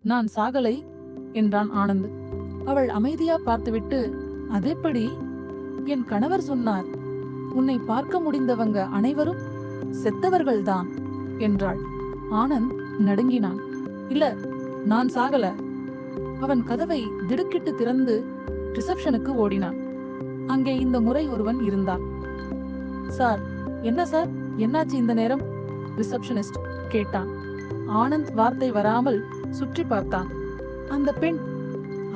நான் சாகலை என்றான் ஆனந்த். அவள் அமைதியா பார்த்துவிட்டு, அதெப்படி? என் கணவர் சொன்னார், உன்னை பார்க்க முடிந்தவங்க அனைவரும் செத்தவர்கள்தான் என்றாள். ஆனந்த் நடுங்கினான். இல்ல, நான் சாகல. அவன் கதவை திடுக்கிட்டு திறந்து ரிசப்ஷனுக்கு ஓடினான். அங்கே இந்த முறை ஒருவன் இருந்தான். சார், என்ன சார், என்னாச்சு இந்த நேரம்? ரிசப்ஷனிஸ்ட் கேட்டான். ஆனந்த் வார்த்தை வராமல் சுற்றி பார்த்தான். அந்த பெண்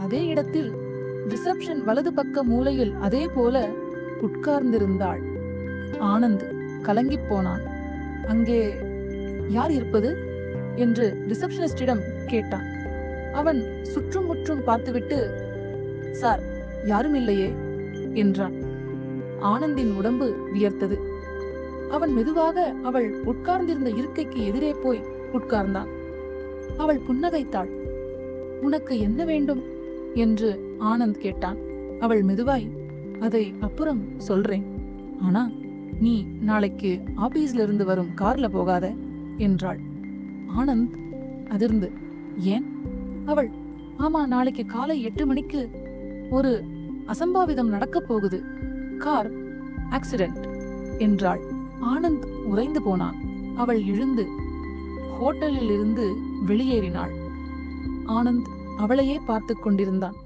அதே இடத்தில் ரிசப்ஷன் வலது பக்க மூலையில் அதே போல உட்கார்ந்திருந்தாள். ஆனந்த் கலங்கிப் போனான். அங்கே யார் இருப்பது என்று ரிசப்ஷனிஸ்டிடம் கேட்டான். அவன் சுற்றும் முற்றும் பார்த்துவிட்டு, சார், யாரும் இல்லையே என்றான். ஆனந்தின் உடம்பு வியர்த்தது. அவன் மெதுவாக அவள் உட்கார்ந்திருந்த இருக்கைக்கு எதிரே போய் உட்கார்ந்தான். அவள் புன்னகைத்தாள். உனக்கு என்ன வேண்டும் என்று ஆனந்த் கேட்டான். அவள் மெதுவாய், அதை அப்புறம் சொல்றேன், ஆனா நீ நாளைக்கு ஆபீஸ்ல இருந்து வரும் கார்ல போகாத என்றாள். ஆனந்த் அதிர்ந்து, ஏன்? அவள், ஆமா, நாளைக்கு காலை 8 மணிக்கு ஒரு அசம்பாவிதம் நடக்கப் போகுது, கார் ஆக்சிடென்ட் என்றாள். ஆனந்த் உறைந்து போனான். அவள் எழுந்து ஹோட்டலில் இருந்து வெளியேறினாள். ஆனந்த் அவளையே பார்த்து கொண்டிருந்தான்.